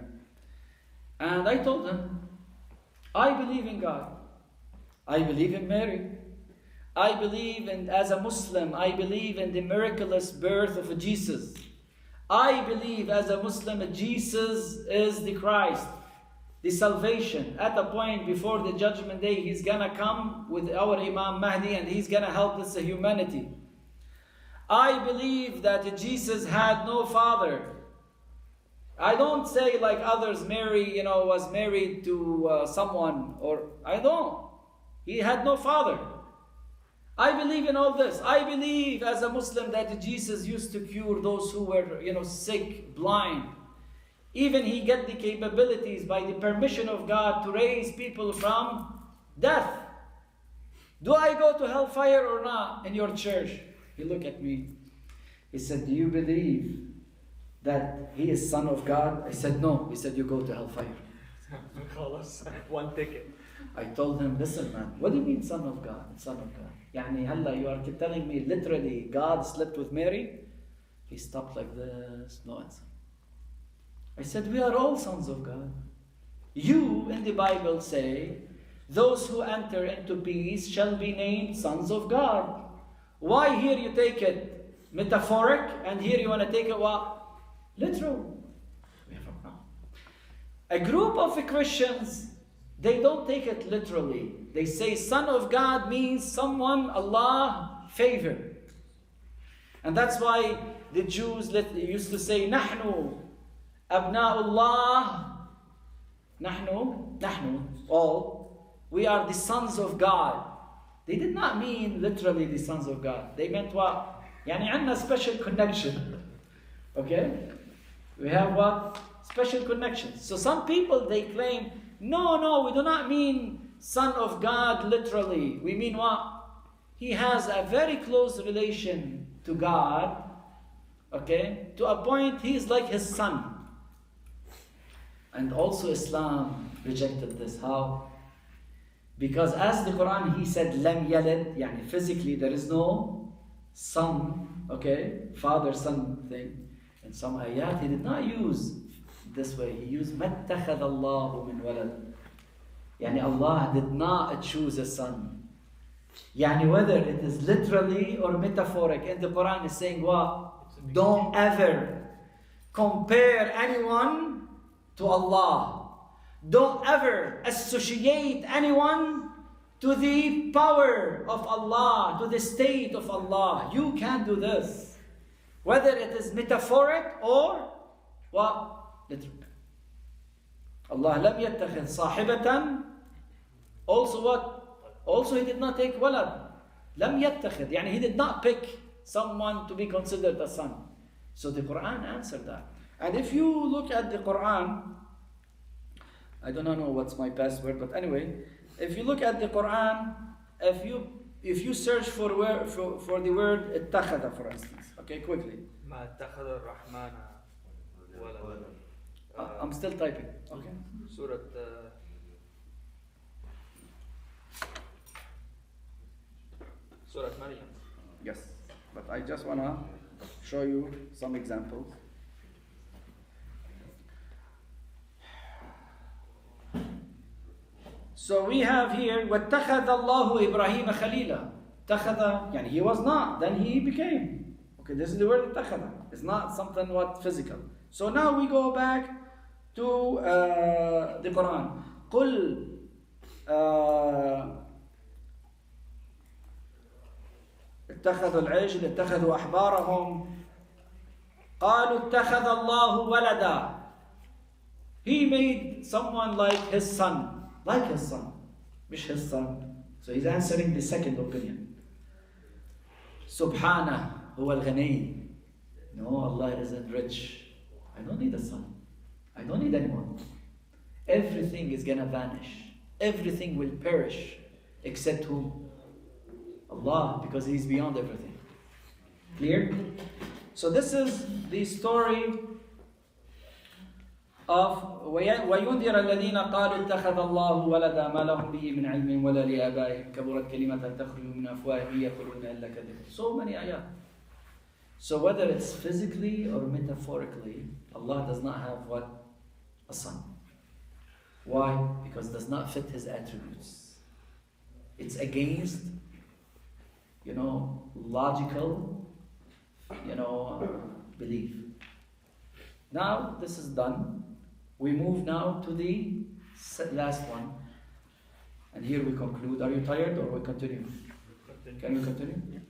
and I told him, I believe in God. I believe in Mary. I believe in, as a Muslim, I believe in the miraculous birth of Jesus. I believe as a Muslim that Jesus is the Christ, the salvation. At a point before the judgment day, He's gonna come with our Imam Mahdi and He's gonna help this humanity. I believe that Jesus had no father. I don't say like others, Mary, was married to someone, or I don't. He had no father. I believe in all this. I believe as a Muslim that Jesus used to cure those who were, sick, blind. Even He get the capabilities by the permission of God to raise people from death. Do I go to hellfire or not in your church? He looked at me. He said, do you believe that He is Son of God? I said, no. He said, you go to hellfire. Call us one ticket. I told him, listen man, what do you mean Son of God? Son of God. Yani halla, you are telling me literally God slept with Mary? He stopped like this, no answer. I said, we are all sons of God. You in the Bible say, those who enter into peace shall be named sons of God. Why here you take it metaphoric and here you want to take it what? Literal. We have a problem. A group of Christians, they don't take it literally. They say Son of God means someone Allah favored. And that's why the Jews used to say, Nahnu Abna'ullah. Nahnu, all. We are the sons of God. They did not mean literally the sons of God. They meant what? Yani عندنا special connection. Okay? We have what? Special connections. So some people, they claim, no, we do not mean Son of God literally. We mean what? He has a very close relation to God, okay? To a point, he is like his son. And also Islam rejected this. How? Because as the Quran, he said, Lam yalid, yani physically there is no son, okay? Father-son thing. In some ayat, he did not use this way. He used, مَتَّخَذَ اللَّهُ مِنْ وَلَدٍ. Yani Allah did not choose a son. Yani whether it is literally or metaphoric. In the Quran is saying what? Don't ever compare anyone to Allah. Don't ever associate anyone to the power of Allah, to the state of Allah. You can't do this. Whether it is metaphoric or what? Literal. Allah lam yattakhidh sahibatan. Also what? Also he did not take walad. Lam yattakhidh. Yani he did not pick someone to be considered a son. So the Quran answered that. And if you look at the Quran, I do not know what's my password, but anyway, if you look at the Quran, if you search for the word ittakhadha, for instance, okay, quickly. ما اتخذ الرحمن ولدا. I'm still typing. Okay. Surat. Surat Maryam. Yes, but I just wanna show you some examples. So we have here وَاتَّخَذَ اللَّهُ إِبْرَهِيمَ خَلِيلًا. اتَّخَذَ, yani he was not, then he became. Okay, this is the word اتَّخَذ. It's not something what physical. So now we go back to the Quran. قُلْ اتخذوا العجل اتخذوا أحبارهم قالوا اتخذ الله ولدا. He made someone like his son. Like his son. مش his son. So he's answering the second opinion. سبحانه هو الغني. No, Allah isn't rich. I don't need a son. I don't need anyone. Everything is gonna vanish. Everything will perish. Except who? Allah, because He's beyond everything. Clear? So this is the story of وَيُنْذِرَ الَّذِينَ قَالُوا اتَّخَذَ اللَّهُ وَلَدًا مَا لَهُمْ بِهِ مِنْ عِلْمٍ وَلَا لِآبَائِهِمْ كَبُرَتْ كَلِمَةً تَخْرُجُ مِنْ أَفْوَاهِهِمْ يَقُولُونَ إِلَّا كَذِبًا. So many ayat. So whether it's physically or metaphorically, Allah does not have what? A son. Why? Because it does not fit His attributes. It's against, logical, belief. Now this is done. We move now to the last one. And here we conclude. Are you tired or we continue? Can we continue?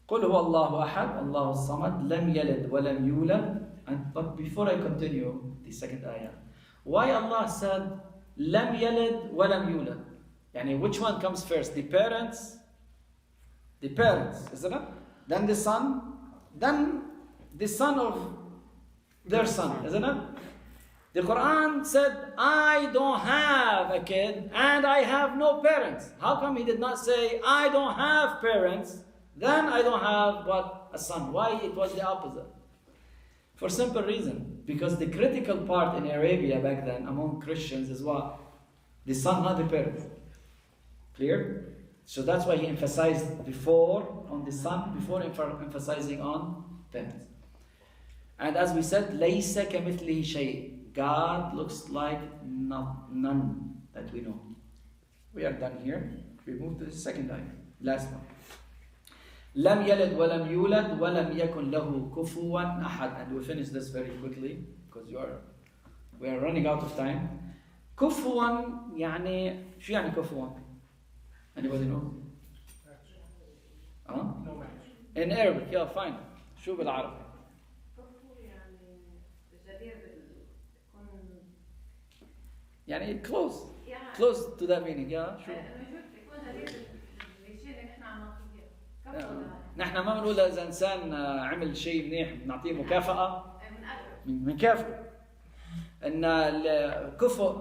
قُلْ هُوَ اللَّهُ أَحَدٌ اللَّهُ الصَّمَدُ لَمْ يَلِدْ وَلَمْ يُولَدْ. But before I continue the second ayah, why Allah said لَمْ يَلِدْ وَلَمْ يُولَدْ? Yani which one comes first? The parents, isn't it? Then the son, then the son of their son, isn't it? The Quran said, I don't have a kid and I have no parents. How come He did not say, I don't have parents, then I don't have a son? Why it was the opposite? For simple reason. Because the critical part in Arabia back then among Christians is what? The son, not the parents. Clear? So that's why He emphasized before on the son, before emphasizing on parents. And as we said, لَيْسَ كَمِثْلِهِ شَيْءٍ. God looks like none that we know. We are done here. We move to the second ayah. Last one. لَمْ يَلِدْ وَلَمْ يُولَدْ وَلَمْ يَكُنْ لَهُ كُفُوًا أَحَدٌ. And we'll finish this very quickly because we are running out of time. كُفُوًا يعني شو يعني كُفُوًا? Anybody know? No match. In Arabic, yeah, fine. شو بالعربي؟ يعني close to that meaning, yeah. شو؟ نحن ما بنقول إذا إنسان عمل شيء منيح بنعطيه مكافأة. من كافر. ان الكفؤ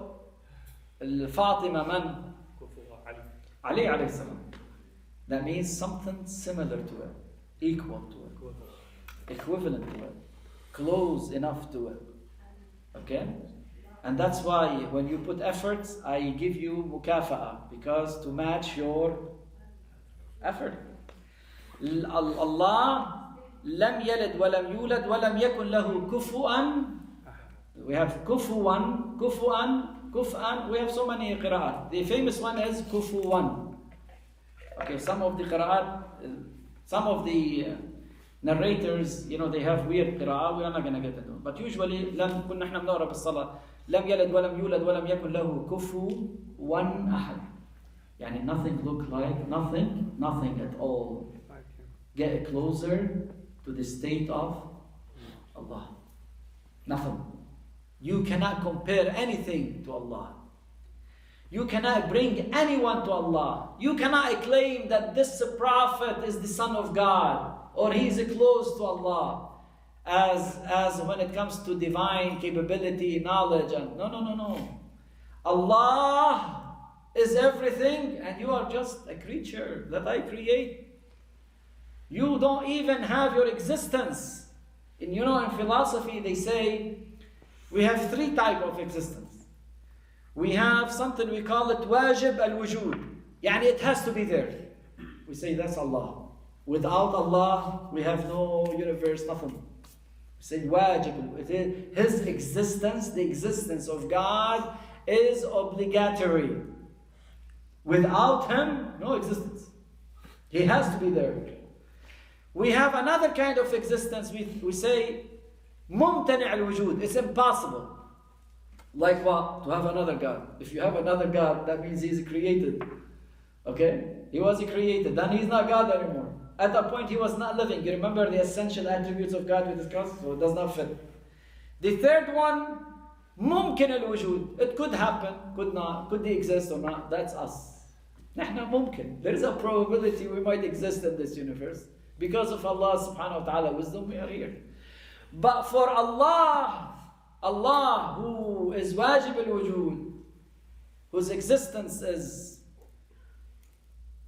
الفاطمة من؟ علي عليه السلام. That means something similar to it, equal to it, equivalent to it, close enough to it. Okay? And that's why when you put efforts, I give you mukafa'a, because to match your effort. Allah lam yalid walam yulad walam yakun lahu kufu'an. We have kufu'an, kufu'an, kuf'an. We have so many qira'at. The famous one is kufu'an. Okay, some of the qira'at, some of the narrators, they have weird qira'ah. We are not going to get into it. But usually, لم كنا نحن بنقرأ بالصلاة لم يلد ولم يولد ولم يكن له كفوا أحد. يعني nothing look like nothing at all. Get closer to the state of Allah. Nothing. You cannot compare anything to Allah. You cannot bring anyone to Allah. You cannot claim that this prophet is the son of God or he is close to Allah as when it comes to divine capability, knowledge. And no. Allah is everything and you are just a creature that I create. You don't even have your existence. In philosophy they say we have 3 types of existence. We have something we call it wajib al-wujud. Yani it has to be there. We say that's Allah. Without Allah, we have no universe, nothing. We say wajib. His existence, the existence of God, is obligatory. Without Him, no existence. He has to be there. We have another kind of existence. We say mumtani' al-wujud. It's impossible. Like what? To have another God. If you have another God, that means He's created. Okay? He was created. Then He's not God anymore. At that point, He was not living. You remember the essential attributes of God we discussed? So it does not fit. The third one, mumkin al-wujud. It could happen, could not, could they exist or not. That's us. Nahna mumkin. There is a probability we might exist in this universe. Because of Allah subhanahu wa ta'ala wisdom, we are here. But for Allah who is wajib al-wujud, whose existence is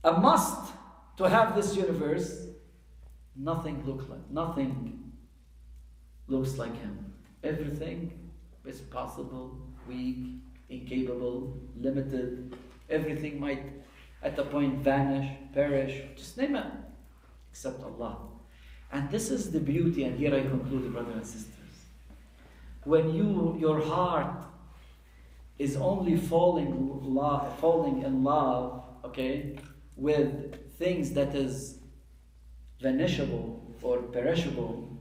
a must to have this universe, nothing looks like Him. Everything is possible, weak, incapable, limited. Everything might at a point vanish, perish, just name it, except Allah. And this is the beauty, and here I conclude, brothers and sisters. When your heart is only falling in love, okay, with things that is vanishable or perishable,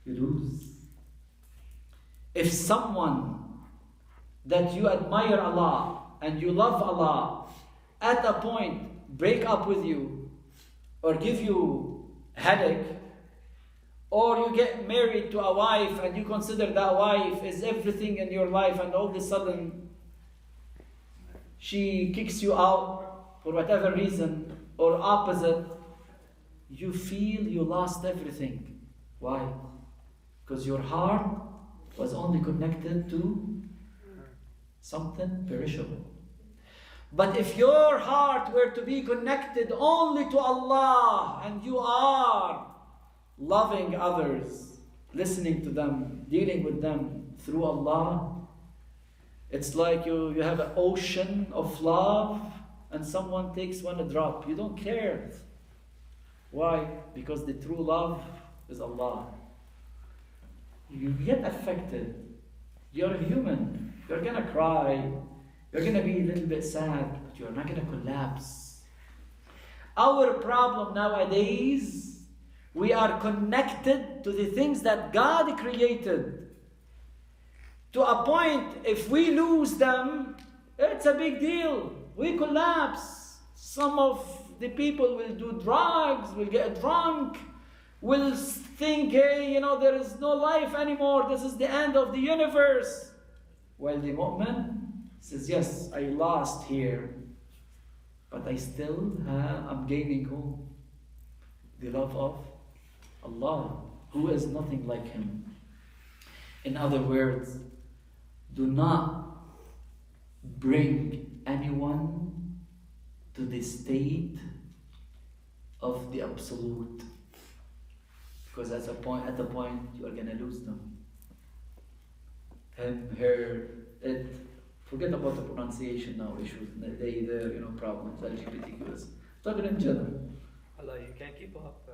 you lose. If someone that you admire Allah and you love Allah at a point break up with you or give you headache, or you get married to a wife and you consider that wife is everything in your life, and all of a sudden she kicks you out for whatever reason, or opposite, you feel you lost everything. Why? Because your heart was only connected to something perishable. But if your heart were to be connected only to Allah, and you are loving others, listening to them, dealing with them through Allah, it's like you have an ocean of love and someone takes one drop. You don't care. Why? Because the true love is Allah. You get affected. You're human. You're going to cry. You're going to be a little bit sad, but you're not going to collapse. Our problem nowadays, we are connected to the things that God created. To a point, if we lose them, it's a big deal. We collapse. Some of the people will do drugs, will get drunk, will think, hey, there is no life anymore. This is the end of the universe. While the mu'min says, yes, I lost here, but I still am gaining home. The love of Allah, who is nothing like Him. In other words, do not bring anyone to the state of the absolute, because at the point you are gonna lose them. Him, her, it. Forget about the pronunciation now issues. They, problems. LGBTQs. Talking in general. Allah, you can keep up.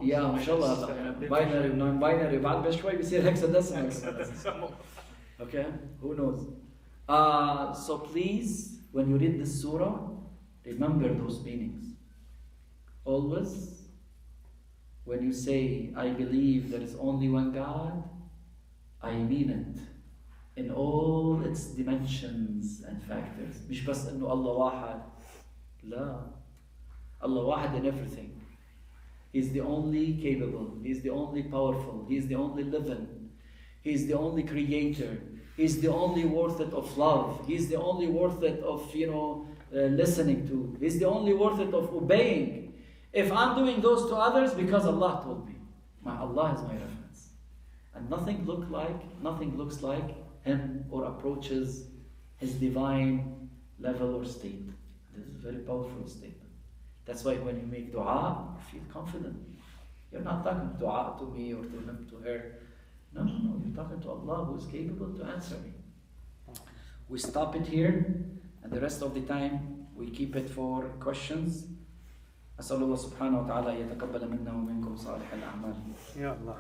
Yeah, mashallah. Binary, non-binary. بعد بشوي بيصير hexadecimal. Okay, who knows? So please, when you read this surah, remember those meanings. Always, when you say, I believe there is only one God, I mean it in all its dimensions and factors. مش بس إنه الله واحد. لا. Allah واحد in everything. He's the only capable. He's the only powerful. He's the only living. He's the only creator. He's the only worth it of love. He's the only worth it of, listening to. He's the only worth it of obeying. If I'm doing those to others, because Allah told me. Allah is my reference. And nothing looks like Him or approaches His divine level or state. This is a very powerful statement. That's why when you make dua, you feel confident. You're not talking dua to me or to him, to her. No, you're talking to Allah who is capable to answer me. We stop it here, and the rest of the time we keep it for questions. أسأل الله سبحانه وتعالى يتقبل منا ومنكم صالح الأعمال. Ya Allah.